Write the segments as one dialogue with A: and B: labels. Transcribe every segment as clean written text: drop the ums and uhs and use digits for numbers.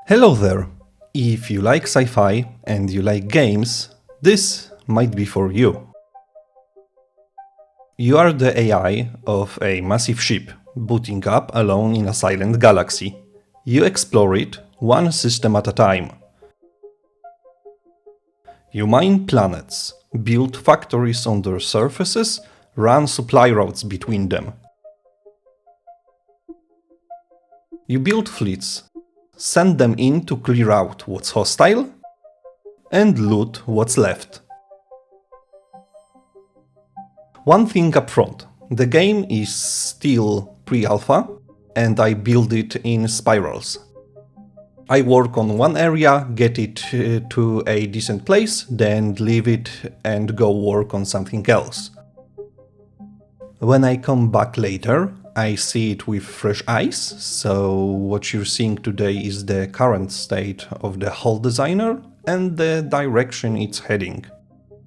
A: Hello there! If you like sci-fi and you like games, this might be for you. You are the AI of a massive ship, booting up alone in a silent galaxy. You explore it, one system at a time. You mine planets, build factories on their surfaces, run supply routes between them. You build fleets, send them in to clear out what's hostile, and loot what's left. One thing up front, the game is still pre-alpha, and I build it in spirals. I work on one area, get it to a decent place, then leave it and go work on something else. When I come back later, I see it with fresh eyes, so what you're seeing today is the current state of the hull designer and the direction it's heading.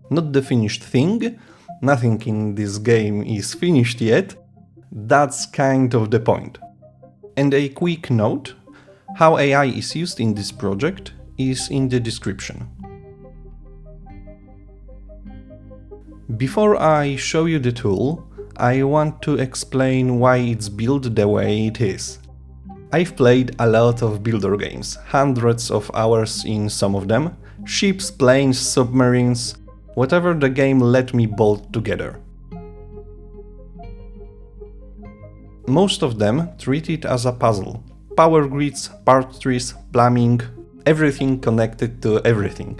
A: Not the finished thing, nothing in this game is finished yet, that's kind of the point. And a quick note, how AI is used in this project is in the description. Before I show you the tool, I want to explain why it's built the way it is. I've played a lot of builder games, hundreds of hours in some of them, ships, planes, submarines, whatever the game let me bolt together. Most of them treat it as a puzzle. Power grids, part trees, plumbing, everything connected to everything.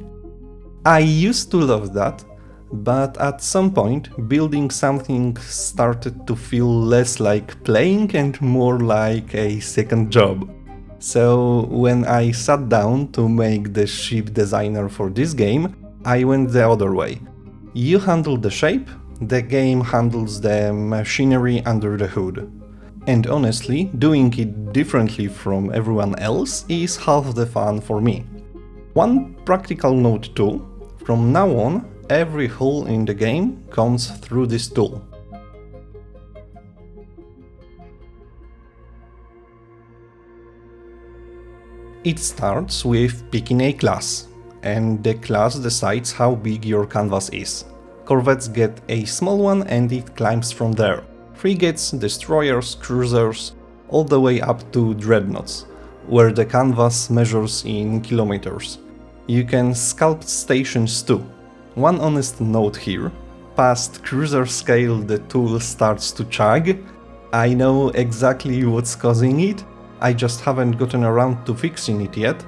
A: I used to love that, but at some point building something started to feel less like playing and more like a second job. So when I sat down to make the ship designer for this game, I went the other way. You handle the shape, the game handles the machinery under the hood. And honestly, doing it differently from everyone else is half the fun for me. One practical note too, from now on, every hull in the game comes through this tool. It starts with picking a class, and the class decides how big your canvas is. Corvettes get a small one and it climbs from there. Frigates, destroyers, cruisers, all the way up to dreadnoughts, where the canvas measures in kilometers. You can sculpt stations too. One honest note here, past cruiser scale the tool starts to chug. I know exactly what's causing it, I just haven't gotten around to fixing it yet.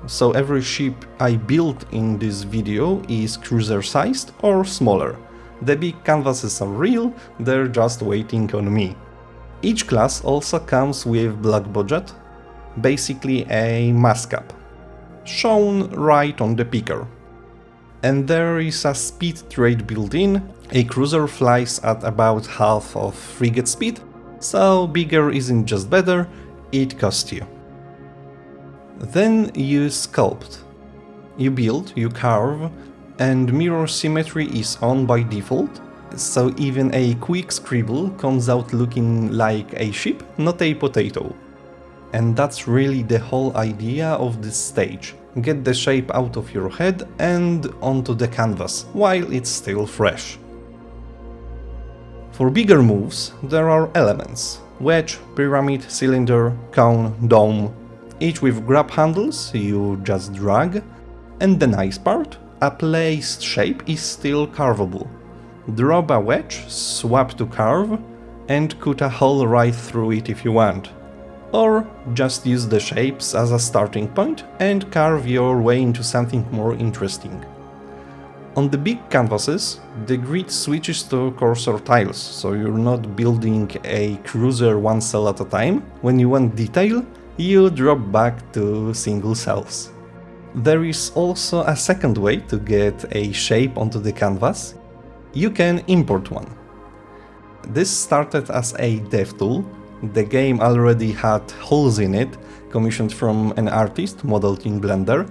A: So every ship I built in this video is cruiser sized or smaller. The big canvases are real, they're just waiting on me. Each class also comes with black budget, basically a mascap, shown right on the picker. And there is a speed trait built in, a cruiser flies at about half of frigate speed, so bigger isn't just better, it costs you. Then you sculpt. You build, you carve, and mirror symmetry is on by default, so even a quick scribble comes out looking like a ship, not a potato. And that's really the whole idea of this stage. Get the shape out of your head and onto the canvas, while it's still fresh. For bigger moves, there are elements: wedge, pyramid, cylinder, cone, dome, each with grab handles you just drag, and the nice part, a placed shape is still carvable. Drop a wedge, swap to carve, and cut a hole right through it if you want. Or just use the shapes as a starting point and carve your way into something more interesting. On the big canvases, the grid switches to cursor tiles, so you're not building a cruiser one cell at a time. When you want detail, you drop back to single cells. There is also a second way to get a shape onto the canvas. You can import one. This started as a dev tool. The game already had holes in it, commissioned from an artist, modeled in Blender.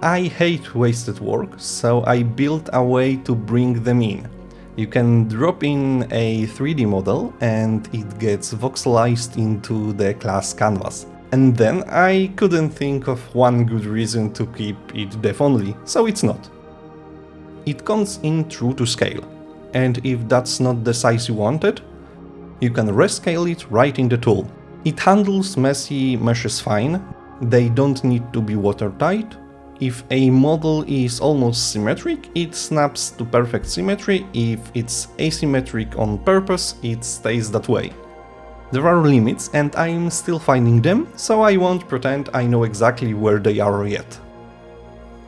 A: I hate wasted work, so I built a way to bring them in. You can drop in a 3D model and it gets voxelized into the class canvas. And then I couldn't think of one good reason to keep it depth only, so it's not. It comes in true to scale, and if that's not the size you wanted, you can rescale it right in the tool. It handles messy meshes fine, they don't need to be watertight. If a model is almost symmetric, it snaps to perfect symmetry. If it's asymmetric on purpose, it stays that way. There are limits and I'm still finding them, so I won't pretend I know exactly where they are yet.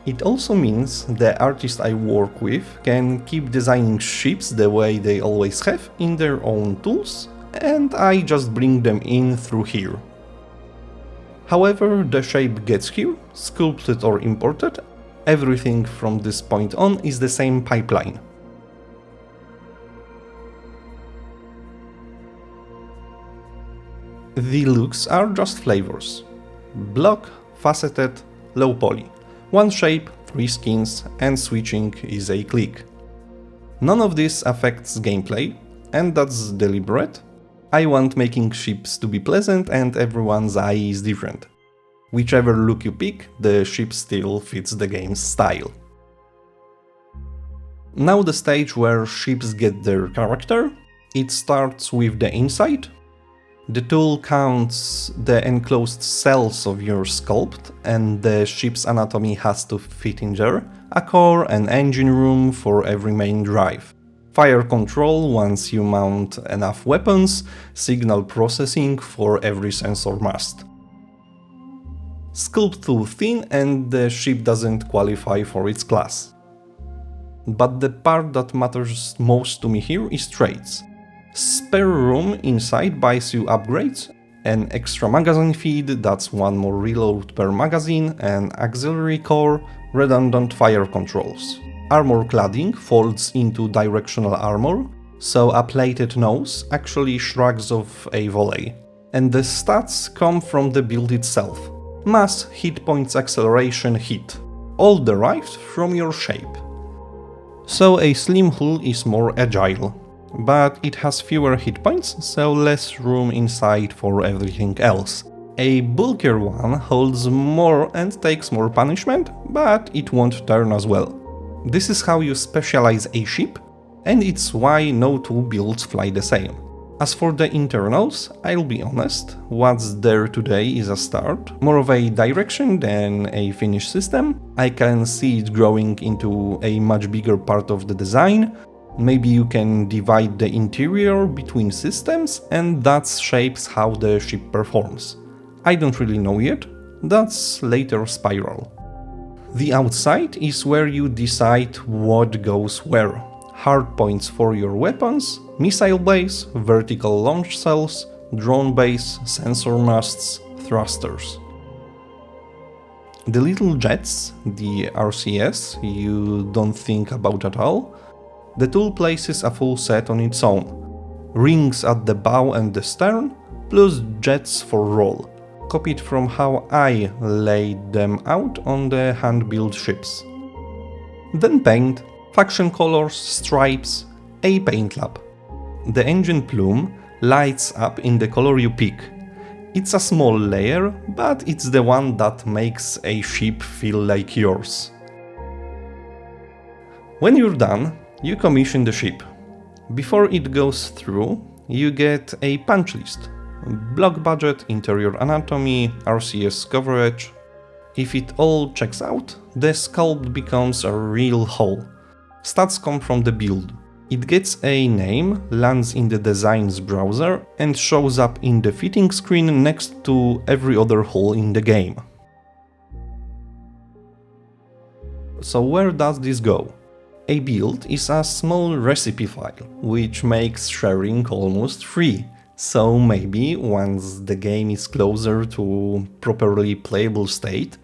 A: It also means the artists I work with can keep designing ships the way they always have in their own tools, and I just bring them in through here. However the shape gets here, sculpted or imported, everything from this point on is the same pipeline. The looks are just flavors. Block, faceted, low poly. One shape, 3 skins, and switching is a click. None of this affects gameplay, and that's deliberate. I want making ships to be pleasant and everyone's eye is different. Whichever look you pick, the ship still fits the game's style. Now the stage where ships get their character. It starts with the inside. The tool counts the enclosed cells of your sculpt, and the ship's anatomy has to fit in there. A core and engine room for every main drive. Fire control once you mount enough weapons, signal processing for every sensor mast. Sculpt too thin and the ship doesn't qualify for its class. But the part that matters most to me here is traits. Spare room inside buys you upgrades, an extra magazine feed, that's one more reload per magazine, an auxiliary core, redundant fire controls. Armor cladding folds into directional armor, so a plated nose actually shrugs off a volley. And the stats come from the build itself. Mass, hit points, acceleration, hit. All derived from your shape. So a slim hull is more agile, but it has fewer hit points, so less room inside for everything else. A bulkier one holds more and takes more punishment, but it won't turn as well. This is how you specialize a ship, and it's why no two builds fly the same. As for the internals, I'll be honest, what's there today is a start, more of a direction than a finished system. I can see it growing into a much bigger part of the design. Maybe you can divide the interior between systems, and that shapes how the ship performs. I don't really know yet, that's later spiral. The outside is where you decide what goes where. Hardpoints for your weapons, missile base, vertical launch cells, drone base, sensor masts, thrusters. The little jets, the RCS, you don't think about at all. The tool places a full set on its own. Rings at the bow and the stern, plus jets for roll. Copied from how I laid them out on the hand-built ships. Then paint, faction colors, stripes, a paint lab. The engine plume lights up in the color you pick. It's a small layer, but it's the one that makes a ship feel like yours. When you're done, you commission the ship. Before it goes through, you get a punch list. Block budget, interior anatomy, RCS coverage. If it all checks out, the sculpt becomes a real whole. Stats come from the build. It gets a name, lands in the designs browser, and shows up in the fitting screen next to every other hull in the game. So where does this go? A build is a small recipe file, which makes sharing almost free. So maybe once the game is closer to properly playable state,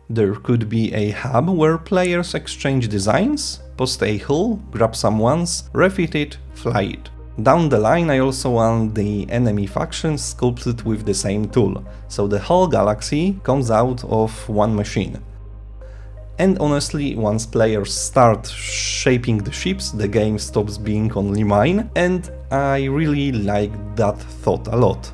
A: there could be a hub where players exchange designs, post a hull, grab someone's, refit it, fly it. Down the line I also want the enemy factions sculpted with the same tool, so the whole galaxy comes out of one machine. And honestly, once players start shaping the ships, the game stops being only mine, and I really like that thought a lot.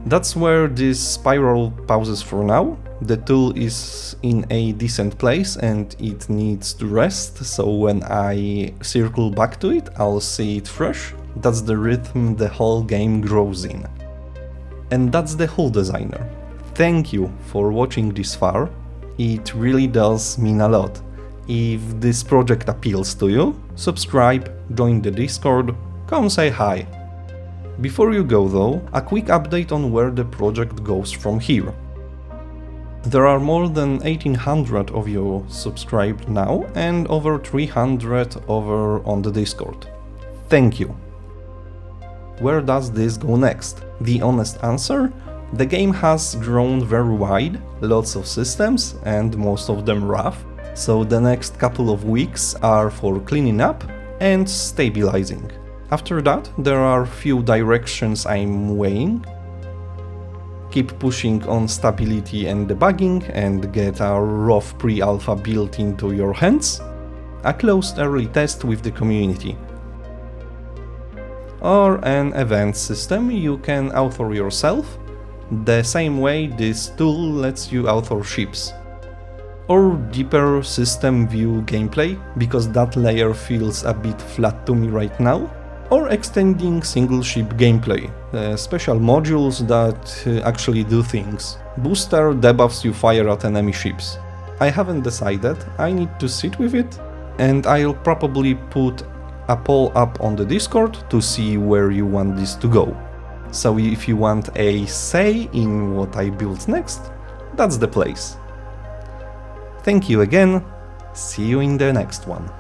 A: That's where this spiral pauses for now. The tool is in a decent place and it needs to rest, so when I circle back to it, I'll see it fresh. That's the rhythm the whole game grows in. And that's the Hull Designer. Thank you for watching this far. It really does mean a lot. If this project appeals to you, subscribe, join the Discord, come say hi. Before you go though, a quick update on where the project goes from here. There are more than 1800 of you subscribed now and over 300 over on the Discord. Thank you. Where does this go next? The honest answer? The game has grown very wide, lots of systems and most of them rough, so the next couple of weeks are for cleaning up and stabilizing. After that, there are few directions I'm weighing. Keep pushing on stability and debugging and get a rough pre-alpha build into your hands. A closed early test with the community. Or an event system you can author yourself, the same way this tool lets you author ships. Or deeper system view gameplay, because that layer feels a bit flat to me right now. Or extending single ship gameplay, special modules that actually do things. Booster debuffs you fire at enemy ships. I haven't decided, I need to sit with it, and I'll probably put a poll up on the Discord to see where you want this to go. So if you want a say in what I build next, that's the place. Thank you again, see you in the next one.